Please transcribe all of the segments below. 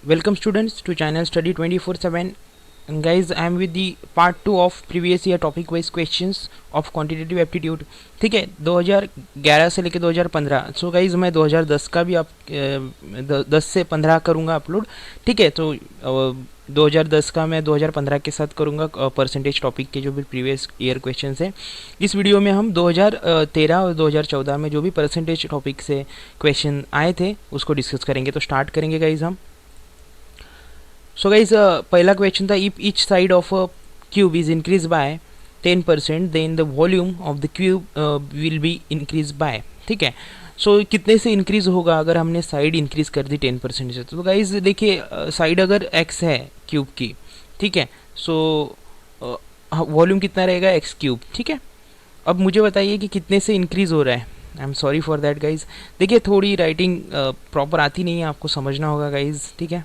Welcome students to channel study 24/7. And guys, I am with the part 2 of previous year topic wise questions of quantitative aptitude. ठीक है, 2011 से लेके 2015. So guys मैं 2010 का भी आप 10 से 15 करूँगा अपलोड. ठीक है, तो 2010 का मैं 2015 के साथ करूँगा परसेंटेज टॉपिक के जो भी प्रीवियस ईयर क्वेश्चन है. इस वीडियो में हम 2013 और 2014 में जो भी परसेंटेज टॉपिक से क्वेश्चन आए थे उसको डिस्कस करेंगे. तो स्टार्ट करेंगे गाइज हम. सो गाइज पहला क्वेश्चन था, if each side of a cube is increase by 10% then the volume of the cube will be increase by. ठीक है, सो कितने से इंक्रीज होगा अगर हमने साइड इंक्रीज कर दी 10% से. तो गाइज देखिए, साइड अगर x है क्यूब की, ठीक है, सो वॉल्यूम कितना रहेगा x क्यूब. ठीक है, अब मुझे बताइए कि कितने से इंक्रीज हो रहा है. I am sorry for that guys. देखिए थोड़ी राइटिंग प्रॉपर आती नहीं है, आपको समझना होगा गाइज. ठीक है,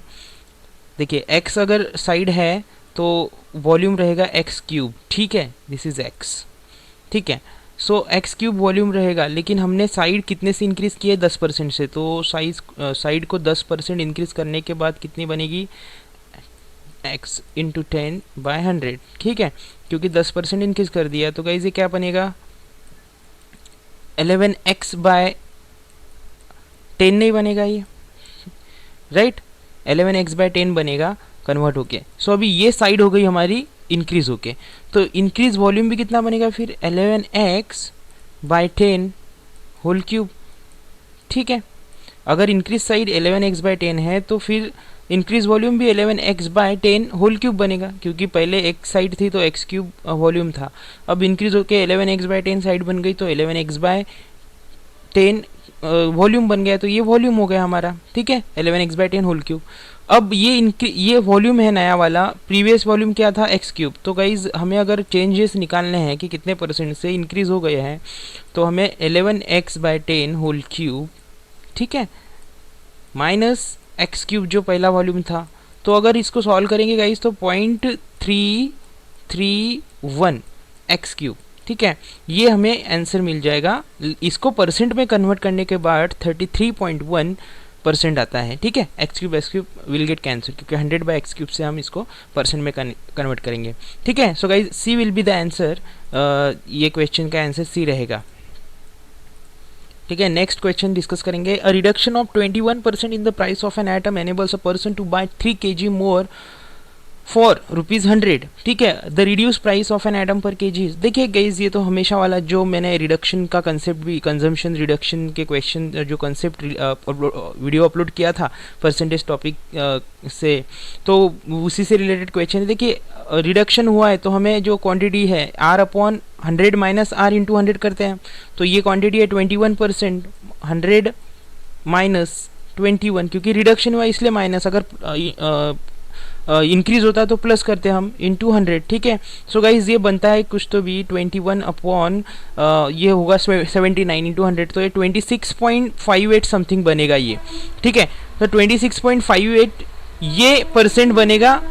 देखिए x अगर साइड है तो वॉल्यूम रहेगा x क्यूब. ठीक है, दिस इज x. ठीक है, सो x क्यूब वॉल्यूम रहेगा, लेकिन हमने साइड कितने से इंक्रीज़ किए 10% से. तो साइड को 10% इंक्रीज़ करने के बाद कितनी बनेगी, x इंटू 10/100. ठीक है, क्योंकि 10% इंक्रीज़ कर दिया तो गाइस ये क्या बनेगा, 11x/10 नहीं बनेगा ये, राइट. 11x/10 बनेगा कन्वर्ट होके. सो अभी ये साइड हो गई हमारी इंक्रीज होके, तो इंक्रीज वॉल्यूम भी कितना बनेगा फिर 11x/10 होल क्यूब. ठीक है, अगर इंक्रीज साइड 11x/10 है तो फिर इंक्रीज वॉल्यूम भी 11x/10 होल क्यूब बनेगा, क्योंकि पहले एक साइड थी तो x क्यूब वॉल्यूम था. अब इंक्रीज होके 11x/10 साइड बन गई तो 11x/10 वॉल्यूम बन गया, तो ये वॉल्यूम हो गया हमारा. ठीक है, 11x/10 होल क्यूब. अब ये वॉल्यूम है नया वाला, प्रीवियस वॉल्यूम क्या था x क्यूब. तो गाइज हमें अगर चेंजेस निकालने हैं कि कितने परसेंट से इंक्रीज हो गए हैं, तो हमें 11x/10 होल क्यूब, ठीक है, माइनस x क्यूब जो पहला वॉल्यूम था. तो अगर इसको सॉल्व करेंगे गाइज तो 0.331 x क्यूब. ठीक है, ये हमें आंसर मिल जाएगा. इसको परसेंट में कन्वर्ट करने के बाद 33.1% आता है. ठीक है, x cube will get cancel, क्योंकि 100/x क्यूब से हम इसको परसेंट में कन्वर्ट करेंगे. ठीक है, so guys C will be the answer. ये क्वेश्चन का आंसर सी रहेगा. ठीक है, नेक्स्ट क्वेश्चन डिस्कस करेंगे. A reduction of 21% in the price of an item enables a person to buy 3 kg more for ₹100. ठीक है, the reduce price of an item per KG. देखिए guys ये तो हमेशा वाला जो मैंने रिडक्शन का कंसेप्ट भी, कंजम्पशन रिडक्शन के क्वेश्चन जो कंसेप्ट वीडियो अपलोड किया था परसेंटेज टॉपिक से, तो उसी से रिलेटेड क्वेश्चन है. देखिए रिडक्शन हुआ है तो हमें जो क्वांटिटी है R/100 माइनस R इंटू 100 करते हैं, तो ये क्वांटिटी है 21%. 100 माइनस 21, क्योंकि रिडक्शन हुआ इसलिए माइनस, अगर इंक्रीज होता है तो प्लस करते हैं हम इंटू 100. ठीक है, सो गाइज ये बनता है कुछ तो भी 21 अपॉन ये होगा 79 इंटू 100, तो ये 26.58 समथिंग बनेगा ये. ठीक है, तो 26.58 ये परसेंट बनेगा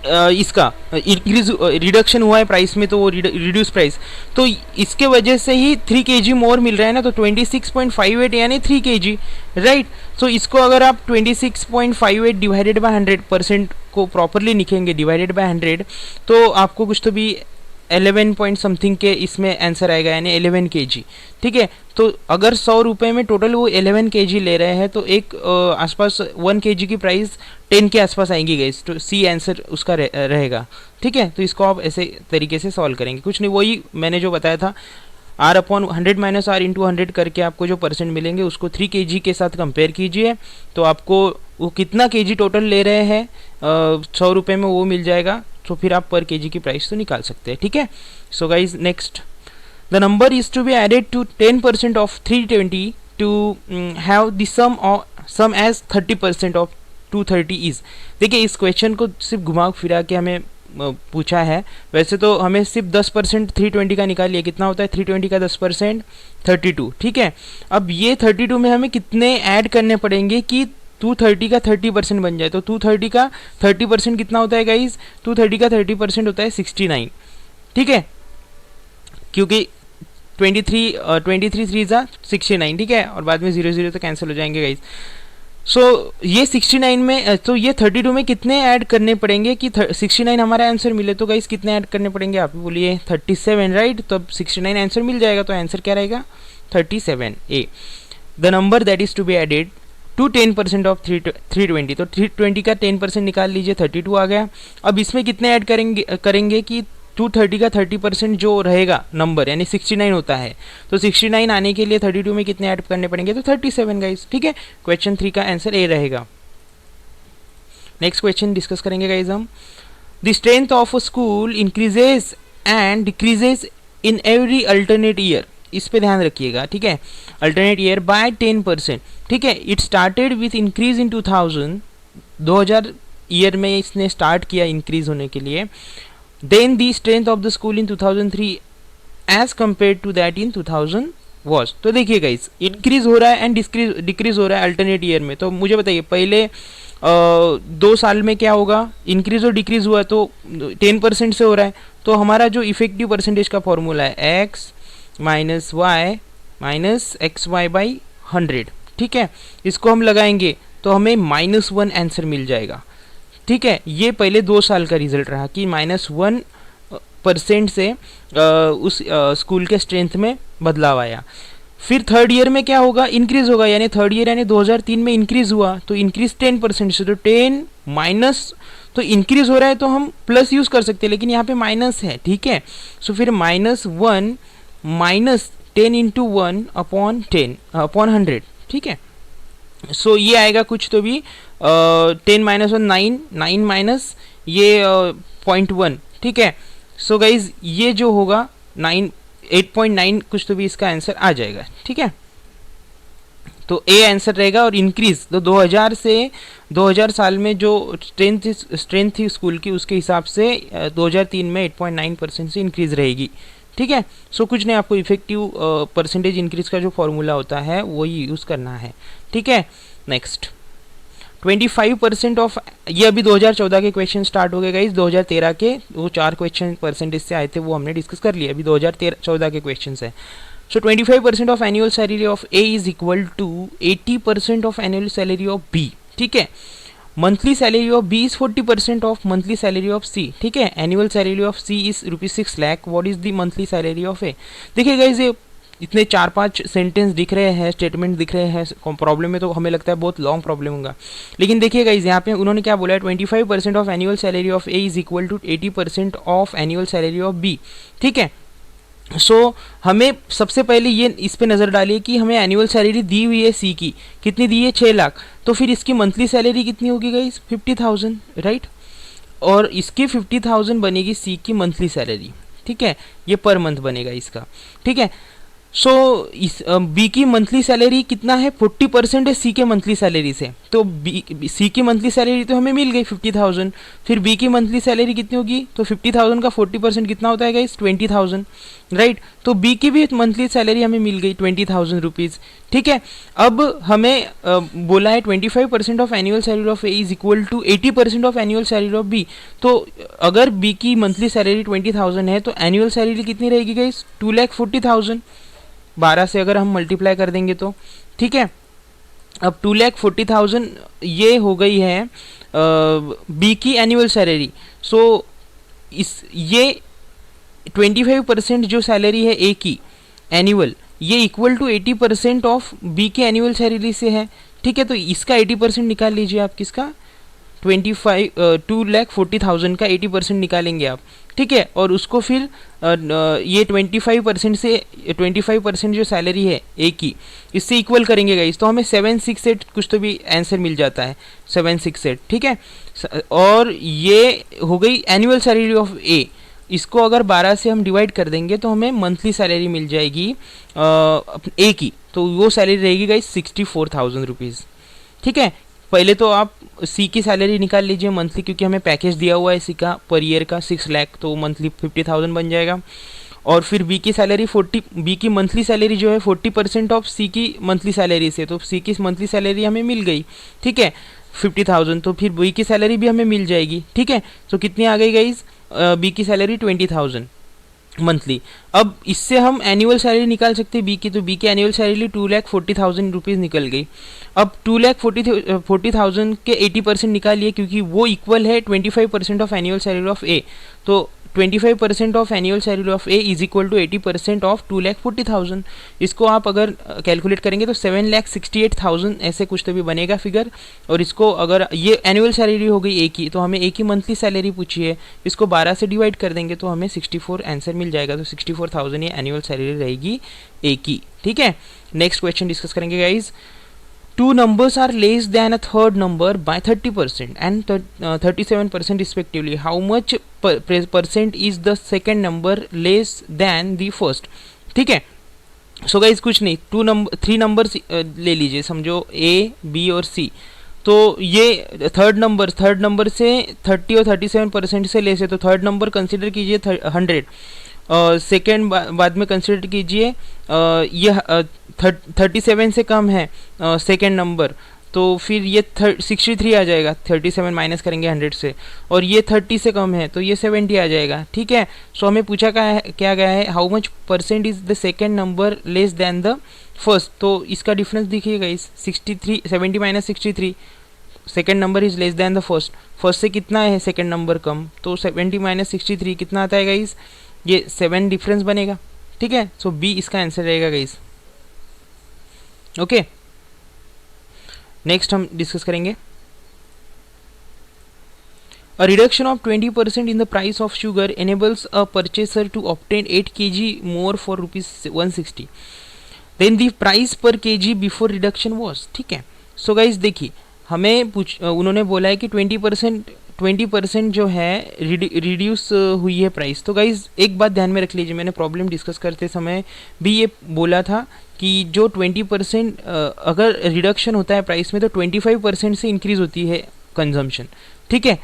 इसका इंक्रीज रिडक्शन हुआ है प्राइस में, तो वो रिड्यूस प्राइस, तो इसके वजह से ही 3 kg मोर मिल रहा है ना. तो 26.58 यानी 3 kg, राइट. सो इसको अगर आप 26.58 डिवाइडेड बाय 100% को प्रॉपरली लिखेंगे, डिवाइडेड बाय 100, तो आपको कुछ तो भी 11 पॉइंट समथिंग के इसमें आंसर आएगा, यानी 11 kg. ठीक है, तो अगर 100 रुपये में टोटल वो 11 kg ले रहे हैं तो एक आसपास 1 kg की प्राइस 10 के आसपास आएंगी गाइस. तो सी आंसर उसका रहेगा. ठीक है, तो इसको आप ऐसे तरीके से सॉल्व करेंगे, कुछ नहीं, वही मैंने जो बताया था, R/100 माइनस R इंटू 100 करके आपको जो परसेंट मिलेंगे उसको 3 kg के साथ कंपेयर कीजिए, तो आपको वो कितना kg टोटल ले रहे हैं 100 रुपये में वो मिल जाएगा. तो फिर आप पर kg की प्राइस तो निकाल सकते हैं. ठीक है, so guys next, the number is to be added to 10% of 320 to have the sum as 30% of 230 is. देखिए इस क्वेश्चन को सिर्फ घुमा फिरा के हमें पूछा है. वैसे तो हमें सिर्फ 10% 320 का निकालिए, कितना होता है 320 का 10%, 32. ठीक है, अब ये 32 में हमें कितने ऐड करने पड़ेंगे कि 230 का 30% बन जाए. तो 230 का 30% कितना होता है गाइज, 230 का 30% होता है 69. ठीक है, क्योंकि 23 3 जा 69. ठीक है, और बाद में 0 0 तो कैंसिल हो जाएंगे गाइज. सो ये 69 में, तो ये 32 में कितने ऐड करने पड़ेंगे कि 69 हमारा आंसर मिले? तो गाइस कितने ऐड करने पड़ेंगे आप बोलिए? 37, राइट? तो अब 69 आंसर मिल जाएगा, तो आंसर क्या रहेगा? 37 A. The number that is to be added to 10% of 320, तो 320 का 10% निकाल लीजिए, 32 आ गया। अब इसमें कितने ऐड करेंगे कि 230 का 30% जो रहेगा नंबर, यानी 69 होता है, तो 69 आने के लिए 32 में कितने ऐड करने पड़ेंगे? तो 37 गाइस, ठीक है। क्वेश्चन 3 का आंसर ए रहेगा। नेक्स्ट क्वेश्चन डिस्कस करेंगे गाइस हम। The strength of a school increases and decreases in every alternate year, इस पे ध्यान रखिएगा, ठीक है। अल्टरनेट ईयर बाय 10%, ठीक है। It started with increase in 2000 year में इसने स्टार्ट किया इंक्रीज होने के लिए। Then the strength of the school in 2003 as compare to that in 2000 was. तो देखिए गाइस, इंक्रीज हो रहा है एंड डिक्रीज हो रहा है अल्टरनेट ईयर में। तो मुझे बताइए पहले 2 साल में क्या होगा? इंक्रीज और डिक्रीज हुआ, तो 10% से हो रहा है, तो हमारा जो इफेक्टिव परसेंटेज का फॉर्मूला है x minus Y minus X Y by 100, ठीक है। इसको हम लगाएंगे तो हमें -1 आंसर मिल जाएगा, ठीक है। ये पहले 2 साल का रिजल्ट रहा कि -1% से उस स्कूल के स्ट्रेंथ में बदलाव आया। फिर थर्ड ईयर में क्या होगा? इंक्रीज होगा, यानी थर्ड ईयर यानी 2003 में इंक्रीज हुआ, तो इंक्रीज 10% से, तो 10 माइनस, तो इंक्रीज हो रहा है तो हम प्लस यूज कर सकते हैं, लेकिन यहाँ पे माइनस है, ठीक है। सो फिर -1 माइनस 10 इंटू 1 अपॉन 100, ठीक है। सो ये आएगा कुछ तो भी 10 माइनस 1 9 माइनस ये 0.1, ठीक है। सो गाइज ये जो होगा 8.9 कुछ तो भी इसका आंसर आ जाएगा, ठीक है। तो ए आंसर रहेगा। और इंक्रीज तो 2000 से 2000 साल में जो स्ट्रेंथ थी स्कूल की, उसके हिसाब से 2003 में 8.9% से इंक्रीज रहेगी, ठीक है। सो कुछ नहीं, आपको इफेक्टिव परसेंटेज इंक्रीज का जो फॉर्मूला होता है वही यूज़ करना है, ठीक है। नेक्स्ट 25% ऑफ, ये अभी 2014 के क्वेश्चन स्टार्ट हो गए गाइस। 2013 के वो 4 क्वेश्चन परसेंटेज से आए थे, वो हमने डिस्कस कर लिया। अभी 2014 के क्वेश्चन है। So 25% of annual salary of A is equal to 80% of annual salary of B, ठीक है। Monthly salary of B is 40% of monthly salary of C, ठीक है। Annual salary of C is ₹6 lakh. What is the monthly salary of A? देखिए guys, ये इतने 4-5 sentence दिख रहे हैं, स्टेटमेंट दिख रहे हैं, प्रॉब्लम में तो हमें लगता है बहुत लॉन्ग प्रॉब्लम होगा, लेकिन देखिए गाइस यहाँ पे उन्होंने क्या बोला है? 25% of annual salary of A is equal to 80% of annual salary of B, ठीक है। सो हमें सबसे पहले ये इस पे नज़र डालिए कि हमें एनुअल सैलरी दी हुई है सी की, कितनी दी है? 6 लाख। तो फिर इसकी मंथली सैलरी कितनी होगी गाइस? 50,000, राइट। और इसकी 50,000 बनेगी सी की मंथली सैलरी, ठीक है। ये पर मंथ बनेगा इसका, ठीक है। सो इस बी की मंथली सैलरी कितना है? 40% है सी के मंथली सैलरी से, तो सी की मंथली सैलरी तो हमें मिल गई 50,000। फिर बी की मंथली सैलरी कितनी होगी? तो 50,000 का 40% कितना होता है गाइस? 20,000, राइट। तो बी की भी मंथली सैलरी हमें मिल गई 20,000 रुपीज़, ठीक है। अब हमें बोला है 25% of annual salary of A is equal to 80% of annual salary of B. तो अगर बी की मंथली सैलरी 20,000 है तो एनुअल सैलरी कितनी रहेगी गाइस? 2,40,000। 12 से अगर हम मल्टीप्लाई कर देंगे तो, ठीक है। अब 2,40,000 ये हो गई है बी की एनुअल सैलरी। सो इस ये 25% जो सैलरी है ए की एनुअल, ये इक्वल टू 80% ऑफ बी के एनुअल सैलरी से है, ठीक है। तो इसका 80% निकाल लीजिए आप, किसका? 2,40,000 का 80% निकालेंगे आप, ठीक है। और उसको फिर ये 25% से 25% जो सैलरी है ए की, इससे इक्वल करेंगे गाइस, तो हमें 768 कुछ तो भी आंसर मिल जाता है, 768, ठीक है। और ये हो गई एनुअल सैलरी ऑफ ए। इसको अगर 12 से हम डिवाइड कर देंगे तो हमें मंथली सैलरी मिल जाएगी ए की, तो वो सैलरी रहेगी गाइस 64,000 रुपीज़, ठीक है। पहले तो आप सी की सैलरी निकाल लीजिए मंथली, क्योंकि हमें पैकेज दिया हुआ है सी का पर ईयर का 6 लाख, तो मंथली 50,000 बन जाएगा। और फिर बी की सैलरी बी की मंथली सैलरी जो है 40% ऑफ सी की मंथली सैलरी से, तो सी की मंथली सैलरी हमें मिल गई, ठीक है, 50,000। तो फिर बी की सैलरी भी हमें मिल जाएगी, ठीक है। तो कितनी आ गई गाइज? बी की सैलरी 20,000, मंथली। अब इससे हम एनुअल सैलरी निकाल सकते हैं बी की, तो बी की एनुअल सैलरी 2,40,000 रुपीज़ निकल गई। अब 2,40,000 के 80% निकालिए, क्योंकि वो इक्वल है 25% of annual salary of A. तो 25% of annual salary of A is equal to 80% of 2,40,000। इसको आप अगर कैलकुलेट करेंगे तो 7,68,000 ऐसे कुछ तो भी बनेगा फिगर। और इसको अगर ये एनुअल सैलरी हो गई ए की, तो हमें ए की मंथली सैलरी पूछी है, इसको 12 से डिवाइड कर देंगे तो हमें 64 आंसर मिल जाएगा। तो 64,000 ये एनुअल सैलरी रहेगी ए की। ठीक है, नेक्स्ट क्वेश्चन डिस्कस करेंगे guys. Two numbers are less than a third number by 30% and 37% respectively. How much percent is the second number less than the first? ठीक है, सो गाइज कुछ नहीं, 3 नंबर्स ले लीजिए, समझो ए बी और सी। तो ये थर्ड नंबर से 30 और 37% से लेस है, तो थर्ड नंबर कंसिडर कीजिए 100। सेकेंड बाद में कंसिडर कीजिए ये 37 से कम है सेकेंड नंबर, तो फिर ये 63 आ जाएगा, 37 माइनस करेंगे 100 से। और ये 30 से कम है तो ये 70 आ जाएगा। ठीक है, सो हमें पूछा क्या गया है, how much percent is the second number less than the first. तो इसका डिफरेंस देखिएगा, इस 70 minus 63, second number is less than the first से कितना है सेकेंड नंबर कम, तो 70 माइनस 63 कितना आता है गाइस, ये 7 डिफरेंस बनेगा। ठीक है, सो बी इसका आंसर रहेगा गाइस। ओके, नेक्स्ट हम डिस्कस करेंगे। A reduction of 20% in the price of sugar enables a purchaser to obtain 8 kg more for rupees 160. Then the price per kg before reduction was. ठीक है, so guys देखिए, हमें उन्होंने बोला है कि 20% जो है रिड्यूस हुई है प्राइस। तो गाइज एक बात ध्यान में रख लीजिए, मैंने प्रॉब्लम डिस्कस करते समय भी ये बोला था कि जो 20% अगर रिडक्शन होता है प्राइस में तो 25% से इंक्रीज होती है कंजम्पशन। ठीक है,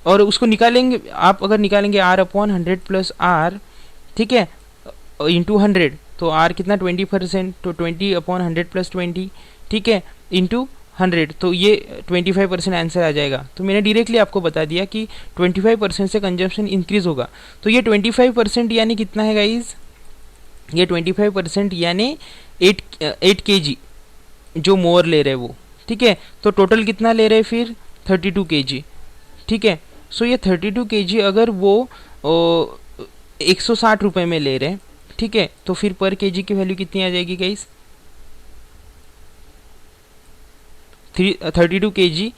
और उसको निकालेंगे आप, अगर निकालेंगे आर अपॉन 100 प्लस आर, ठीक है, इंटू 100, तो आर कितना 20%, तो 20 अपॉन 100 प्लस 20, ठीक है, इंटू 100, तो ये 25% आंसर आ जाएगा। तो मैंने डायरेक्टली आपको बता दिया कि 25% से कंजम्पशन इंक्रीज होगा। तो ये 25% यानी कितना है गाइज, ये 25% यानी 8 kg जो मोर ले रहे वो। ठीक है, तो टोटल कितना ले रहे फिर 32 kg। ठीक है, सो ये 32 kg अगर वो 160 रुपये में ले रहे, ठीक है, तो फिर पर kg की वैल्यू कितनी आ जाएगी गाइज, 32 kg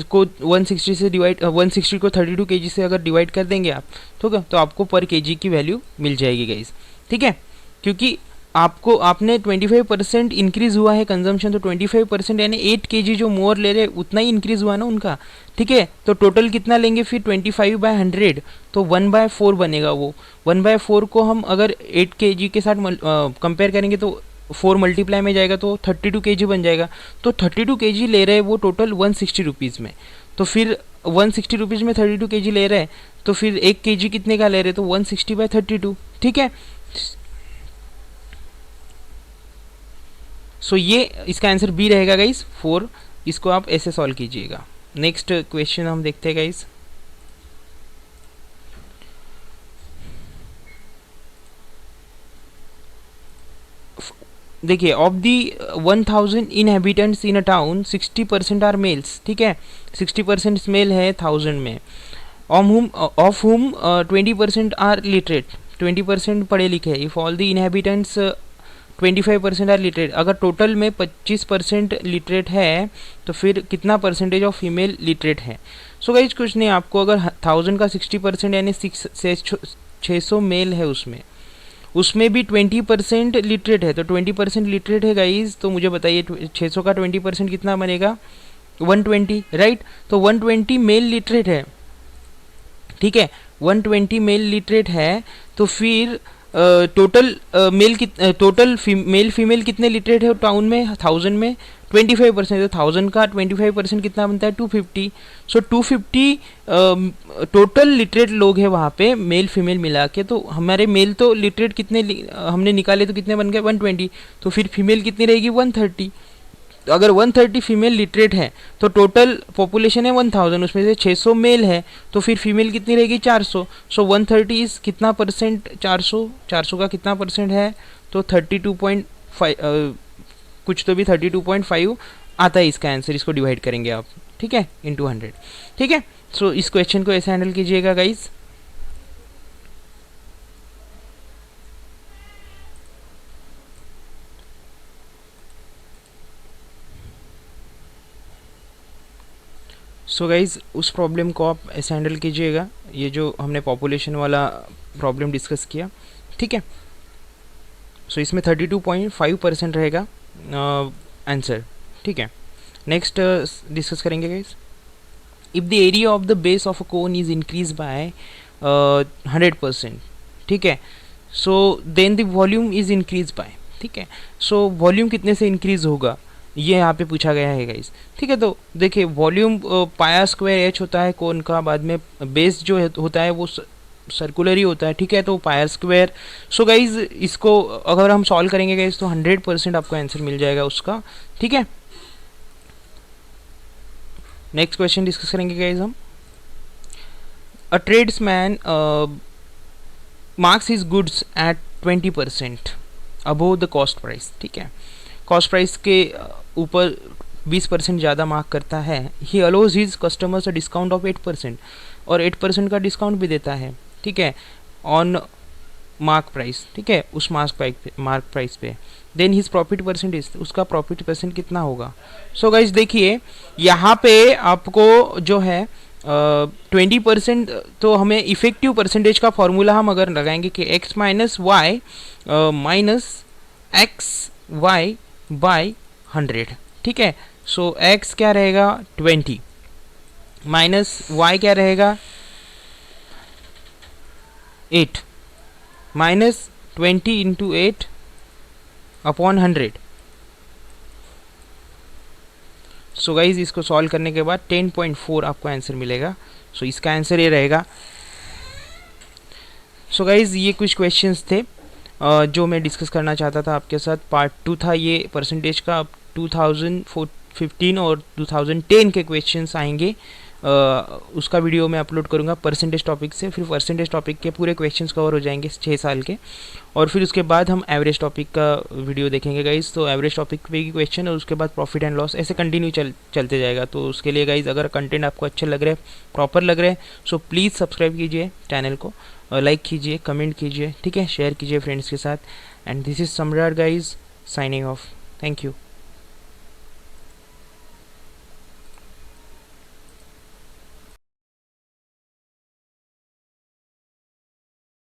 को 160 से डिवाइड, 160 को 32 kg से अगर डिवाइड कर देंगे आप, ठीक है, तो आपको पर kg की वैल्यू मिल जाएगी गाइज। ठीक है, क्योंकि आपने 25% इंक्रीज हुआ है कंजम्पशन, तो 25% यानी 8 kg जो मोर ले रहे उतना ही इंक्रीज हुआ ना उनका। ठीक है, तो टोटल कितना लेंगे फिर 25/100, तो 1/4 बनेगा वो। 1/4 को हम अगर 8 kg के साथ कंपेयर करेंगे तो 4 मल्टीप्लाई में जाएगा तो 32 kg बन जाएगा। तो 32 kg ले रहे हैं वो टोटल 160 रुपीज़ में, तो फिर 160 रुपीज़ में 32 kg ले रहे हैं, तो फिर 1 kg कितने का ले रहे हैं, तो 160/32। ठीक है, सो ये इसका आंसर बी रहेगा गाइस 4। इसको आप ऐसे सॉल्व कीजिएगा। नेक्स्ट क्वेश्चन हम देखते हैं गाइस। देखिए, of the 1000 inhabitants in a town 60% are males. ठीक है, 60% मेल है 1000 में, ऑफ हुम 20% आर लिटरेट, 20% पढ़े लिखे। If all the inhabitants 25% are literate, अगर टोटल में 25% लिटरेट है तो फिर कितना परसेंटेज ऑफ फीमेल लिटरेट है। सो गाइज कुछ नहीं, आपको अगर 1000 का 60% यानी 600 मेल है, उसमें भी 20% लिटरेट है, तो 20% लिटरेट है गाइज, तो मुझे बताइए 600 का 20% कितना बनेगा, 120, राइट। तो 120 मेल लिटरेट है। ठीक है, 120 मेल लिटरेट है, तो फिर टोटल मेल फीमेल कितने लिटरेट है टाउन में, 1000 में 25%, तो 1000 का 25% कितना बनता है, 250। सो 250 टोटल लिटरेट लोग हैं वहाँ पे, मेल फीमेल मिला के। तो हमारे मेल तो लिटरेट कितने हमने निकाले, तो कितने बन गए 120, तो फिर फीमेल कितनी रहेगी 130। तो अगर 130 फीमेल लिटरेट है तो टोटल पॉपुलेशन है 1000, उसमें से 600 मेल है, तो फिर फीमेल कितनी रहेगी 400। सो 130 इज कितना परसेंट, 400 का कितना परसेंट है, तो 32.5 कुछ तो भी 32.5 आता है इसका आंसर। इसको डिवाइड करेंगे आप, ठीक है, इंटू 100, ठीक है। सो इस क्वेश्चन को ऐसे हैंडल कीजिएगा गाइज। सो गाइज उस प्रॉब्लम को आप ऐसे हैंडल कीजिएगा, ये जो हमने पॉपुलेशन वाला प्रॉब्लम डिस्कस किया, ठीक है। सो इसमें 32.5% रहेगा आंसर, ठीक है। नेक्स्ट डिस्कस करेंगे guys. If the area of the base of a cone is increase by 100%, ठीक है, so then the volume is increase by, ठीक है। सो वॉल्यूम कितने से इंक्रीज होगा, ये यहाँ पे पूछा गया है गाइस, ठीक है। तो देखिए वॉल्यूम पाया स्क्वायर एच होता है कोन का, बाद में बेस जो होता है वो सर्कुलर ही होता है, ठीक है, तो पाया स्क्वायर। सो गाइज इसको अगर हम सॉल्व करेंगे गाइज तो 100% आपको आंसर मिल जाएगा उसका, ठीक है। नेक्स्ट क्वेश्चन डिस्कस करेंगे गाइज हम। A tradesman marks his goods at 20% above the cost price, ठीक है। कॉस्ट प्राइस के ऊपर 20% ज़्यादा मार्क करता है। He allows his customers a discount of 8% और 8% का डिस्काउंट भी देता है, ठीक है, ऑन मार्क प्राइस, ठीक है, उस मार्क प्राइस पे। देन हिज प्रॉफिट परसेंटेज, उसका प्रॉफिट परसेंट कितना होगा। सो गाइज देखिए यहाँ पे आपको जो है 20%, तो हमें इफेक्टिव परसेंटेज का फॉर्मूला हम अगर लगाएंगे कि x minus Y minus X Y by 100, ठीक है। सो x क्या रहेगा 20 माइनस y क्या रहेगा 8 minus 20 into 8 upon 100। So guys इसको सॉल्व करने के बाद 10.4 आपको आंसर मिलेगा। सो इसका आंसर ये रहेगा। सो गाइज ये कुछ क्वेश्चंस थे जो मैं डिस्कस करना चाहता था आपके साथ। पार्ट 2 था ये परसेंटेज का। 2015 और 2010 के क्वेश्चंस आएंगे, उसका वीडियो मैं अपलोड करूंगा परसेंटेज टॉपिक से। फिर परसेंटेज टॉपिक के पूरे क्वेश्चंस कवर हो जाएंगे 6 साल के, और फिर उसके बाद हम एवरेज टॉपिक का वीडियो देखेंगे गाइज। तो एवरेज टॉपिक पे की क्वेश्चन और उसके बाद प्रॉफिट एंड लॉस, ऐसे कंटिन्यू चलते जाएगा। तो उसके लिए गाइज अगर कंटेंट आपको अच्छे लग रहे हैं, प्रॉपर लग रहे हैं, सो प्लीज़ सब्सक्राइब कीजिए चैनल को, लाइक कीजिए, कमेंट कीजिए, ठीक है, शेयर कीजिए फ्रेंड्स के साथ। एंड दिस इज सम्राट guys signing off. Thank you.